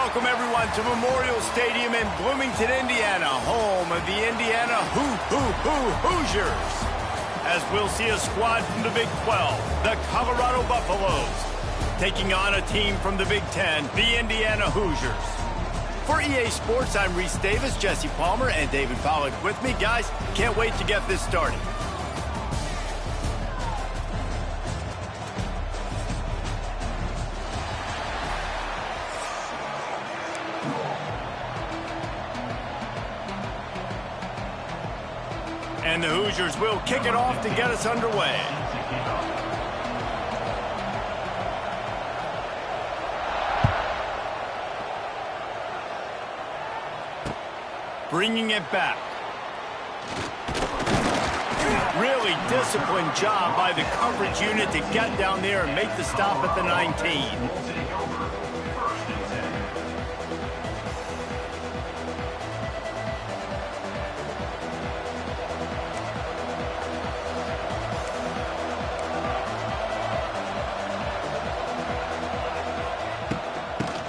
welcome everyone to Memorial Stadium in Bloomington, Indiana, home of the Indiana Hoosiers. As we'll see a squad from the Big 12, the Colorado Buffaloes, taking on a team from the Big 10, the Indiana Hoosiers. For EA Sports, I'm Reese Davis, Jesse Palmer, and David Pollack with me. Guys, can't wait to get this started. And the Hoosiers will kick it off to get us underway. Bringing it back. Really disciplined job by the coverage unit to get down there and make the stop at the 19.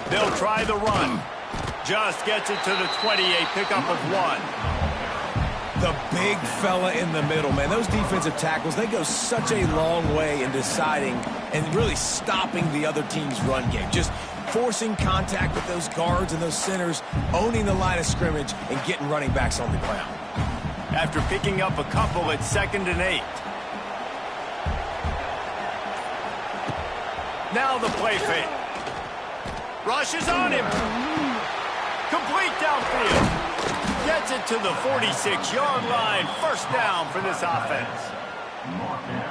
They'll try the run. Just gets it to the 28, pickup of 1. The big fella in the middle, man. Those defensive tackles, they go such a long way in deciding and really stopping the other team's run game. Just forcing contact with those guards and those centers, owning the line of scrimmage, and getting running backs on the ground. After picking up a couple, it's 2nd and 8. Now the play fake. Rushes on him. Complete downfield. Gets it to the 46-yard line. First down for this offense.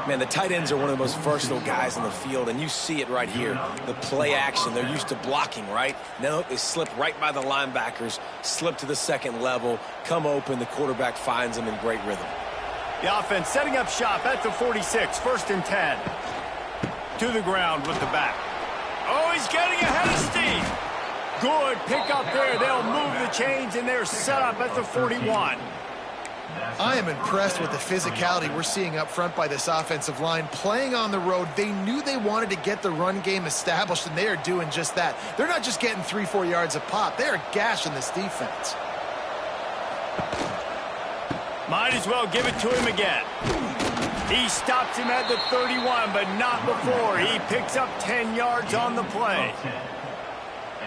Man, the tight ends are one of the most versatile guys in the field, and you see it right here. The play action, they're used to blocking, right? Now they slip right by the linebackers, slip to the second level, come open, the quarterback finds them in great rhythm. The offense setting up shop at the 46, 1st and 10. To the ground with the back. Oh, he's getting ahead of steam. Good pick up there. They'll move the chains, and they're set up at the 41. I am impressed with the physicality we're seeing up front by this offensive line. Playing on the road, they knew they wanted to get the run game established, and they are doing just that. They're not just getting 3-4 yards a pop. They are gashing this defense. Might as well give it to him again. He stops him at the 31, but not before. He picks up 10 yards on the play.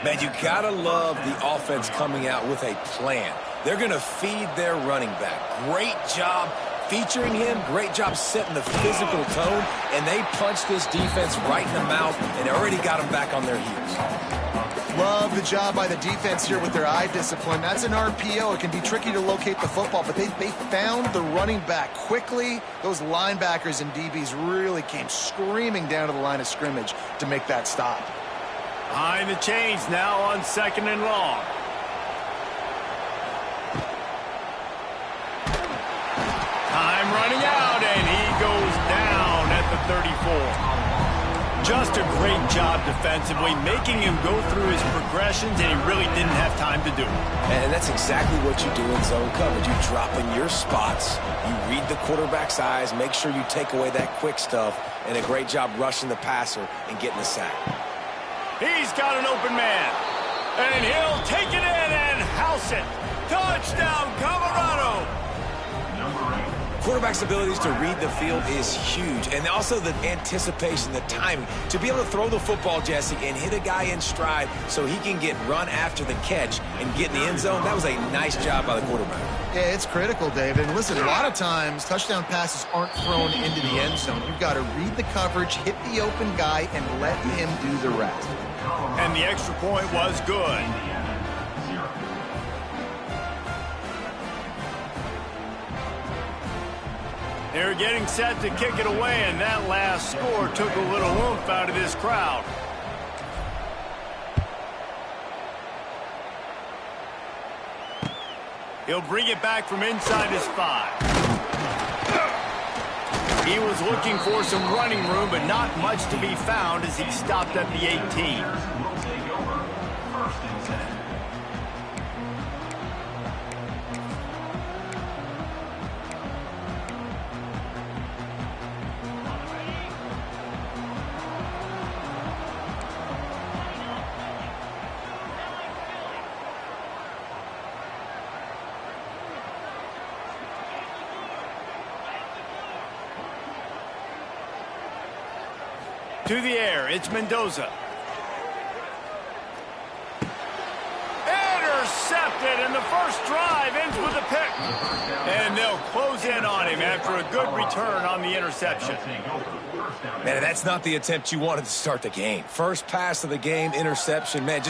Man, you gotta love the offense coming out with a plan. They're gonna feed their running back. Great job featuring him. Great job setting the physical tone. And they punched this defense right in the mouth and already got them back on their heels. Love the job by the defense here with their eye discipline. That's an RPO. It can be tricky to locate the football, but they found the running back quickly. Those linebackers and DBs really came screaming down to the line of scrimmage to make that stop. Behind the chains now on 2nd and long. Time running out, and he goes down at the 34. Just a great job defensively, making him go through his progressions, and he really didn't have time to do it. And that's exactly what you do in zone coverage. You drop in your spots, you read the quarterback's eyes, make sure you take away that quick stuff, and a great job rushing the passer and getting the sack. He's got an open man, and he'll take it in and house it. Touchdown, Colorado! Quarterback's abilities to read the field is huge, and also the anticipation, the timing. To be able to throw the football, Jesse, and hit a guy in stride so he can get run after the catch and get in the end zone, that was a nice job by the quarterback. Yeah, it's critical, David. And listen, a lot of times touchdown passes aren't thrown into the end zone. You've got to read the coverage, hit the open guy, and let him do the rest. And the extra point was good. They're getting set to kick it away, and that last score took a little oomph out of this crowd. He'll bring it back from inside his 5. He was looking for some running room, but not much to be found as he stopped at the 18. To the air, it's Mendoza. Intercepted, and the first drive ends with a pick. And they'll close in on him after a good return on the interception. Man, that's not the attempt you wanted to start the game. First pass of the game, interception. Man,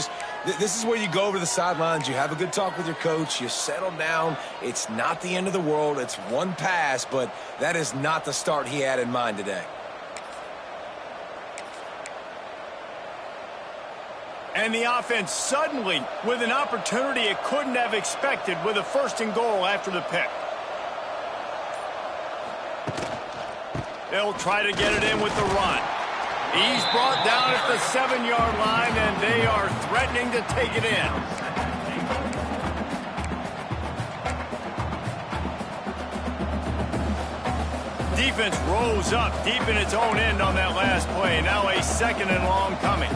this is where you go over to the sidelines. You have a good talk with your coach. You settle down. It's not the end of the world. It's one pass, but that is not the start he had in mind today. And the offense suddenly with an opportunity it couldn't have expected with a 1st and goal after the pick. They'll try to get it in with the run. He's brought down at the 7-yard line, and they are threatening to take it in. Defense rose up deep in its own end on that last play. Now a 2nd and long coming.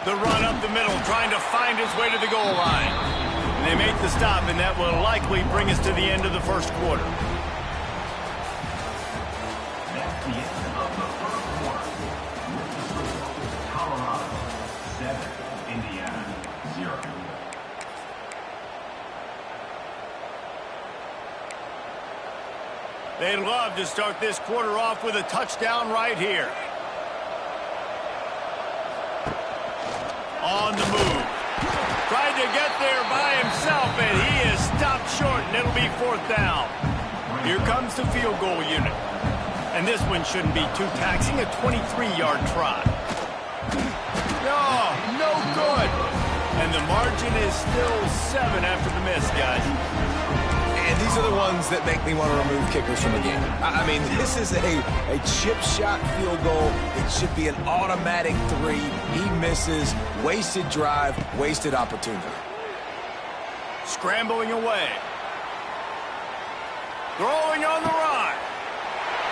The run up the middle, trying to find his way to the goal line. And they make the stop, and that will likely bring us to the end of the first quarter. That's the end of the first quarter. Colorado 7, Indiana 0. They'd love to start this quarter off with a touchdown right here. On the move. Tried to get there by himself, and he is stopped short, and it'll be 4th down. Here comes the field goal unit. And this one shouldn't be too taxing, a 23-yard try. No good. And the margin is still 7 after the miss, guys. And these are the ones that make me want to remove kickers from the game. I mean, this is a chip shot field goal. It should be an automatic 3. He misses. Wasted drive, wasted opportunity. Scrambling away. Throwing on the run.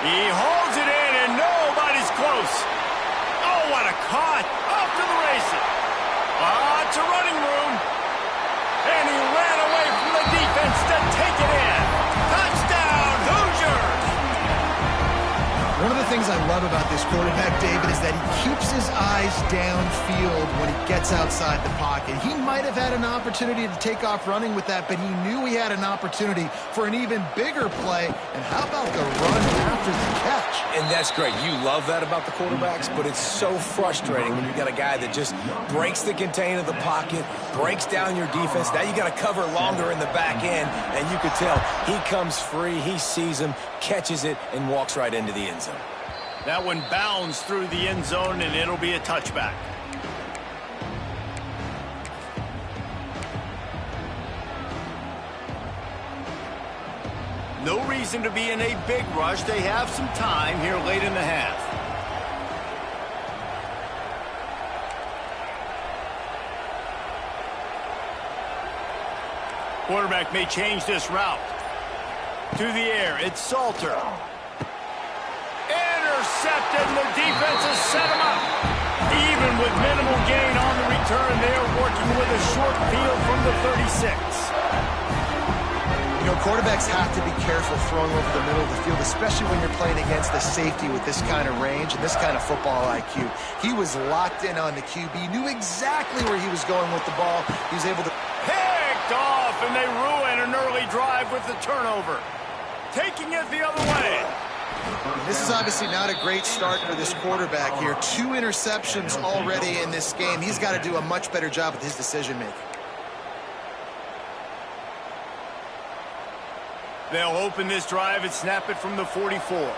He holds it in, and nobody's close. Oh, what a caught. Off to the races. Lots of running room. And he ran away from the defense to take it in. Touchdown, Hoosiers! One of the things I love about this quarterback, David, is that he keeps his eyes downfield when he gets outside the pocket. He might have had an opportunity to take off running with that, but he knew he had an opportunity for an even bigger play. And how about the run after the catch? And that's great. You love that about the quarterbacks, but it's so frustrating when you got a guy that just breaks the contain of the pocket, breaks down your defense. Now you got to cover longer in the back end, and you could tell he comes free, he sees him, catches it, and walks right into the end zone. That one bounds through the end zone, and it'll be a touchback. No reason to be in a big rush. They have some time here late in the half. Quarterback may change this route. To the air, it's Salter. Intercepted, and the defense has set him up. Even with minimal gain on the return, they're working with a short field from the 36. You know, quarterbacks have to be careful throwing over the middle of the field, especially when you're playing against the safety with this kind of range and this kind of football IQ. He was locked in on the QB, knew exactly where he was going with the ball. He was able to... Picked off, and they ruin an early drive with the turnover. Taking it the other way. This is obviously not a great start for this quarterback here. 2 interceptions already in this game. He's got to do a much better job with his decision-making. They'll open this drive and snap it from the 44.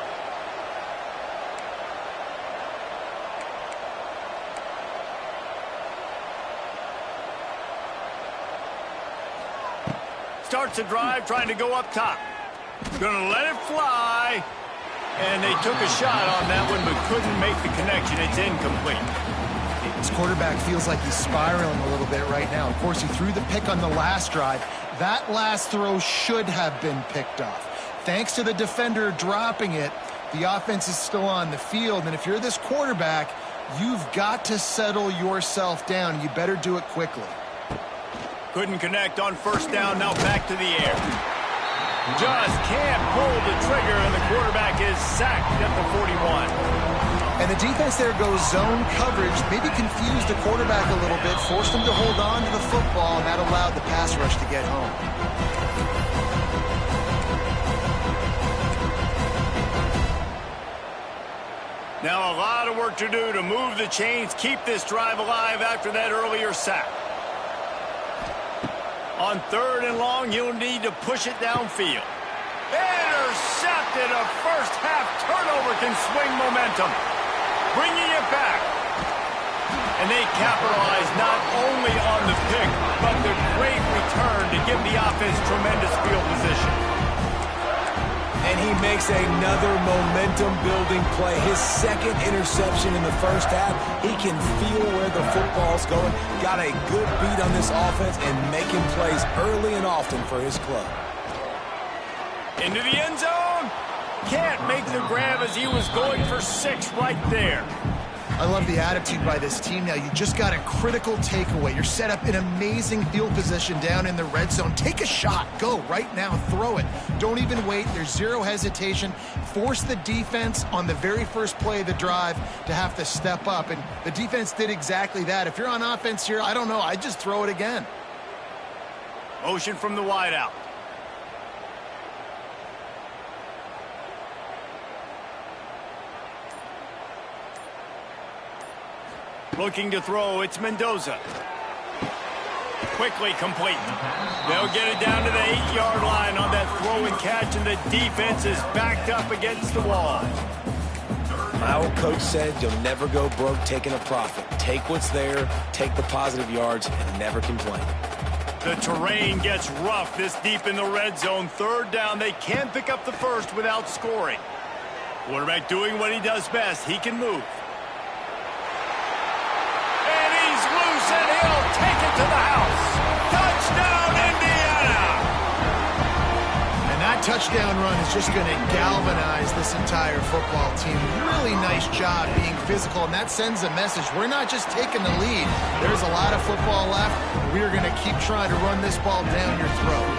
Starts a drive, trying to go up top. Gonna let it fly. And they took a shot on that one, but couldn't make the connection. It's incomplete. This quarterback feels like he's spiraling a little bit right now. Of course, he threw the pick on the last drive. That last throw should have been picked off. Thanks to the defender dropping it, the offense is still on the field. And if you're this quarterback, you've got to settle yourself down. You better do it quickly. Couldn't connect on first down. Now back to the air. Just can't pull the trigger, and the quarterback is sacked at the 41. And the defense there goes zone coverage, maybe confused the quarterback a little bit, forced him to hold on to the football, and that allowed the pass rush to get home. Now a lot of work to do to move the chains, keep this drive alive after that earlier sack. On 3rd and long, he'll need to push it downfield. Intercepted. A first-half turnover can swing momentum. Bringing it back. And they capitalize not only on the pick, but the great return to give the offense tremendous field position. And he makes another momentum-building play. His second interception in the first half. He can feel where the football's going. Got a good beat on this offense and making plays early and often for his club. Into the end zone. Can't make the grab as he was going for 6 right there. I love the attitude by this team now. You just got a critical takeaway. You're set up in amazing field position down in the red zone. Take a shot. Go right now. Throw it. Don't even wait. There's zero hesitation. Force the defense on the very first play of the drive to have to step up. And the defense did exactly that. If you're on offense here, I don't know. I'd just throw it again. Motion from the wideout. Looking to throw, it's Mendoza. Quickly complete. They'll get it down to the 8-yard line on that throw and catch, and the defense is backed up against the wall. My old coach said you'll never go broke taking a profit. Take what's there, take the positive yards, and never complain. The terrain gets rough this deep in the red zone. 3rd down, they can't pick up the first without scoring. Quarterback doing what he does best. He can move. And he'll take it to the house. Touchdown, Indiana! And that touchdown run is just going to galvanize this entire football team. Really nice job being physical, and that sends a message. We're not just taking the lead. There's a lot of football left. We're going to keep trying to run this ball down your throat.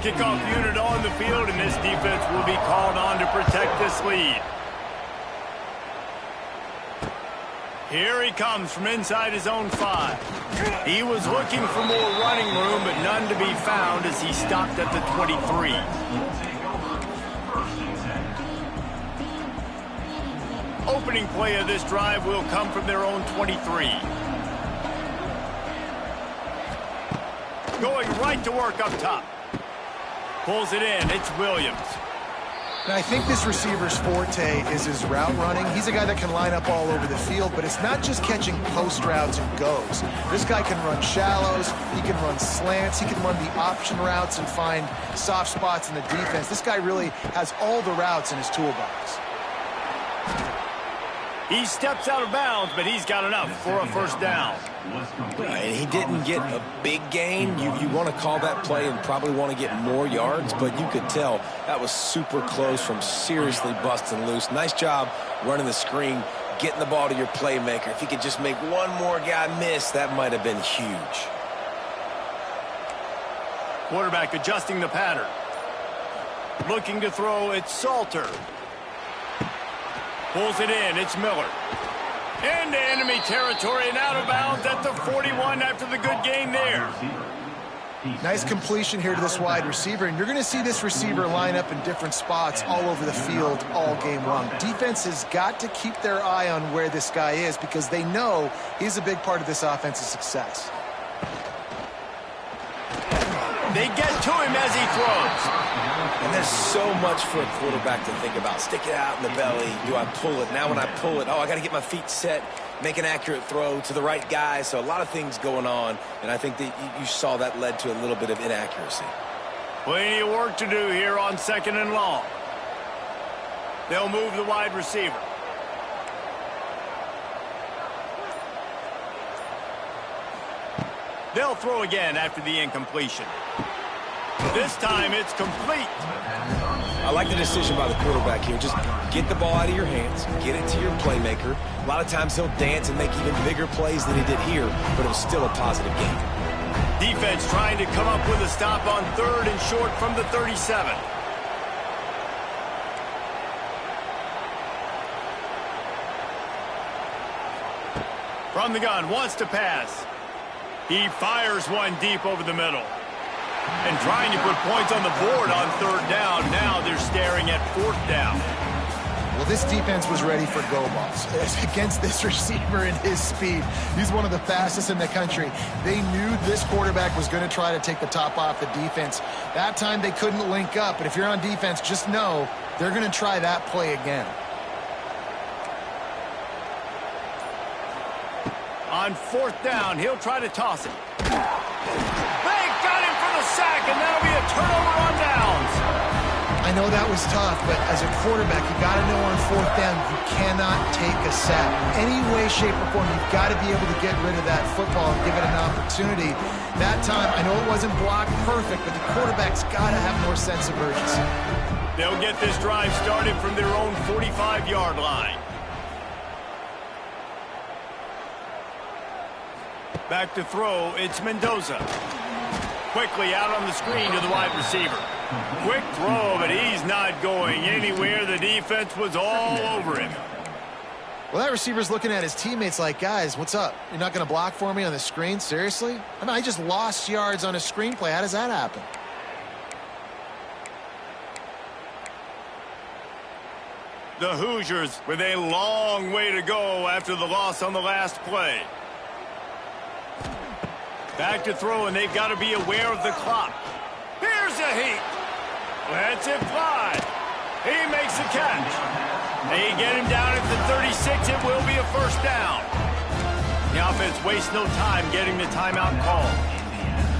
Kickoff unit on the field, and this defense will be called on to protect this lead. Here he comes from inside his own 5. He was looking for more running room, but none to be found as he stopped at the 23. Opening play of this drive will come from their own 23. Going right to work up top. Pulls it in. It's Williams. And I think this receiver's forte is his route running. He's a guy that can line up all over the field, but it's not just catching post routes and goes. This guy can run shallows, he can run slants, he can run the option routes and find soft spots in the defense. This guy really has all the routes in his toolbox. He steps out of bounds, but he's got enough for a first down. And he didn't get a big gain. You want to call that play and probably want to get more yards, but you could tell that was super close from seriously busting loose. Nice job running the screen, getting the ball to your playmaker. If he could just make one more guy miss, that might have been huge. Quarterback adjusting the pattern. Looking to throw, it's Salter. Pulls it in, it's Miller. Into enemy territory and out of bounds at the 41 after the good gain there. Nice completion here to this wide receiver, and you're going to see this receiver line up in different spots all over the field all game long. Defense has got to keep their eye on where this guy is because they know he's a big part of this offense's success. They get to him as he throws. And there's so much for a quarterback to think about. Stick it out in the belly. Do I pull it? Now when I pull it, I got to get my feet set, make an accurate throw to the right guy. So a lot of things going on, and I think that you saw that led to a little bit of inaccuracy. Plenty of work to do here on 2nd and long. They'll move the wide receiver. They'll throw again after the incompletion. This time it's complete. I like the decision by the quarterback here. Just get the ball out of your hands, get it to your playmaker. A lot of times he'll dance and make even bigger plays than he did here, but it was still a positive game. Defense trying to come up with a stop on 3rd and short from the 37. From the gun, wants to pass. He fires one deep over the middle. And trying to put points on the board on third down. Now they're staring at fourth down. Well, this defense was ready for go balls against this receiver and his speed. He's one of the fastest in the country. They knew this quarterback was going to try to take the top off the defense. That time they couldn't link up, but if you're on defense, just know they're going to try that play again. On fourth down, he'll try to toss it. They got him for the sack, and that'll be a turnover on downs. I know that was tough, but as a quarterback, you got to know on fourth down you cannot take a sack. Any way, shape, or form, you've got to be able to get rid of that football and give it an opportunity. That time, I know it wasn't blocked perfect, but the quarterback's got to have more sense of urgency. They'll get this drive started from their own 45-yard line. Back to throw, it's Mendoza. Quickly out on the screen to the wide receiver. Quick throw, but he's not going anywhere. The defense was all over him. Well, that receiver's looking at his teammates like, guys, what's up? You're not going to block for me on the screen? Seriously? I mean, I just lost yards on a screenplay. How does that happen? The Hoosiers with a long way to go after the loss on the last play. Back to throw, and they've got to be aware of the clock. Here's a heat. Lets it fly. He makes the catch. They get him down at the 36. It will be a first down. The offense wastes no time getting the timeout call.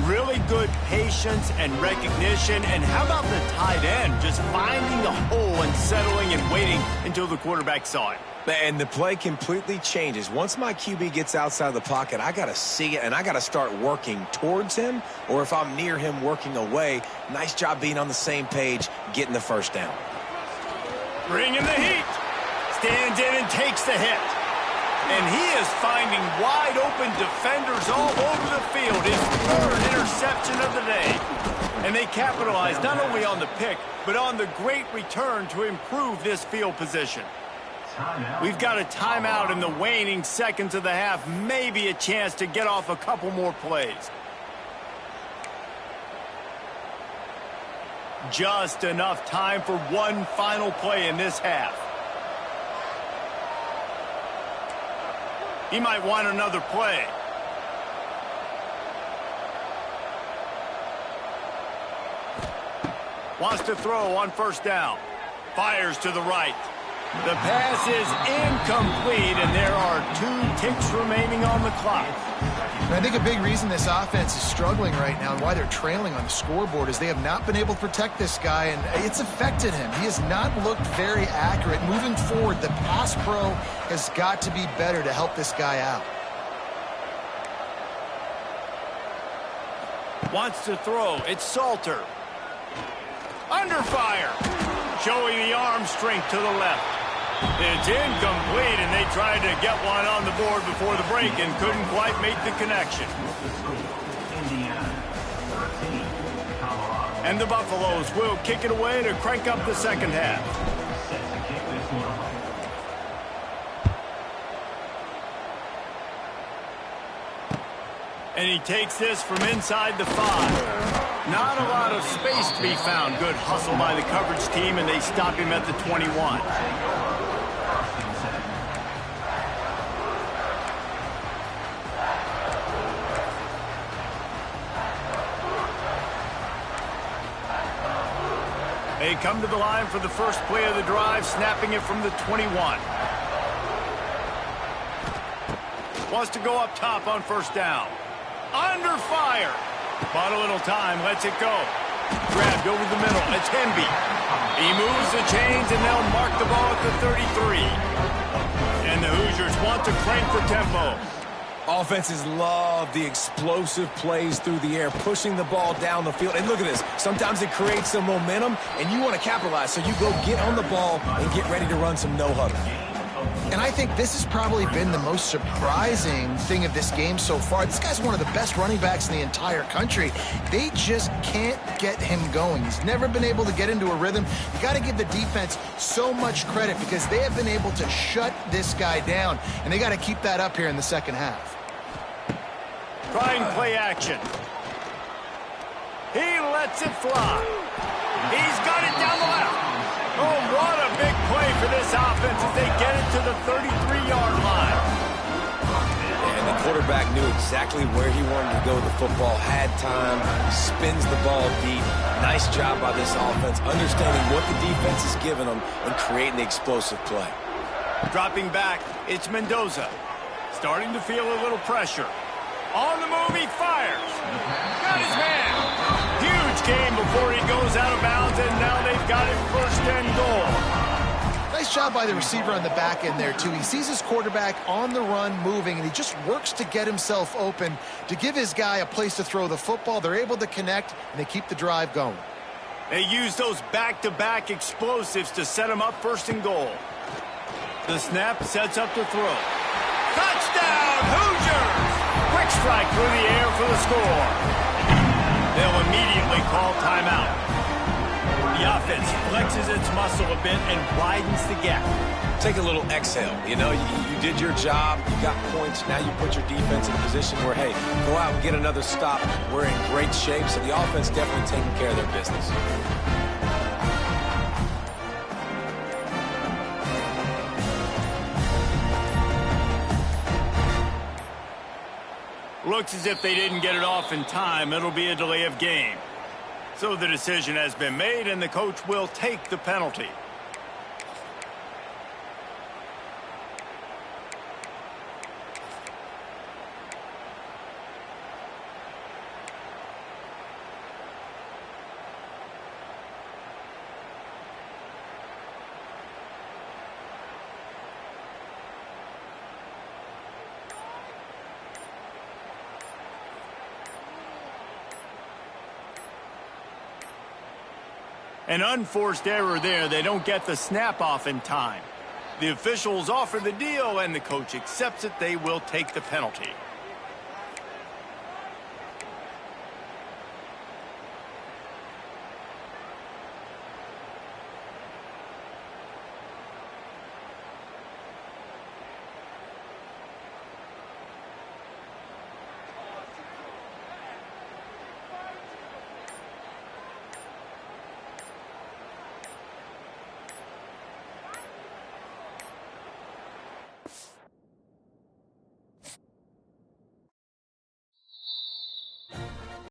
Really good patience and recognition. And how about the tight end just finding the hole and settling and waiting until the quarterback saw it? And the play completely changes. Once my QB gets outside the pocket, I got to see it, and I got to start working towards him, or if I'm near him, working away. Nice job being on the same page, getting the first down. Bringing the heat. Stands in and takes the hit. And he is finding wide-open defenders all over the field. His third interception of the day. And they capitalized not only on the pick, but on the great return to improve this field position. We've got a timeout in the waning seconds of the half. Maybe a chance to get off a couple more plays. Just enough time for one final play in this half. He might want another play. Wants to throw on first down. Fires to the right. The pass is incomplete, and there are 2 ticks remaining on the clock. And I think a big reason this offense is struggling right now and why they're trailing on the scoreboard is they have not been able to protect this guy, and it's affected him. He has not looked very accurate. Moving forward, the pass pro has got to be better to help this guy out. Wants to throw. It's Salter. Under fire. Showing the arm strength to the left. It's incomplete, and they tried to get one on the board before the break and couldn't quite make the connection. And the Buffaloes will kick it away to crank up the second half. And he takes this from inside the 5. Not a lot of space to be found. Good hustle by the coverage team, and they stop him at the 21. They come to the line for the first play of the drive, snapping it from the 21. Wants to go up top on first down. Under fire. Bought a little time, lets it go. Grabbed over the middle, it's Hemby. He moves the chains, and they'll mark the ball at the 33. And the Hoosiers want to crank the tempo. Offenses love the explosive plays through the air, pushing the ball down the field. And look at this. Sometimes it creates some momentum, and you want to capitalize. So you go get on the ball and get ready to run some no-huddle. And I think this has probably been the most surprising thing of this game so far. This guy's one of the best running backs in the entire country. They just can't get him going. He's never been able to get into a rhythm. You got to give the defense so much credit because they have been able to shut this guy down, and they got to keep that up here in the second half. Trying play action. He lets it fly. He's got it down the left. Oh, what a big play for this offense as they get it to the 33-yard line. And the quarterback knew exactly where he wanted to go with the football, had time, spins the ball deep. Nice job by this offense, understanding what the defense is giving them and creating the explosive play. Dropping back, it's Mendoza. Starting to feel a little pressure. On the move, he fires. Got his man. Huge game before he goes out of bounds, and now they've got it first and goal. Nice job by the receiver on the back end there, too. He sees his quarterback on the run moving, and he just works to get himself open to give his guy a place to throw the football. They're able to connect, and they keep the drive going. They use those back-to-back explosives to set him up first and goal. The snap sets up the throw. Touchdown, Hoosiers! Quick strike through the air for the score. They'll immediately call timeout. The offense flexes its muscle a bit and widens the gap. Take a little exhale. You know, you did your job. You got points. Now you put your defense in a position where, hey, go out and get another stop. We're in great shape, so the offense definitely taking care of their business. Looks as if they didn't get it off in time. It'll be a delay of game. So the decision has been made, and the coach will take the penalty. An unforced error there. They don't get the snap off in time. The officials offer the deal, and the coach accepts it. They will take the penalty.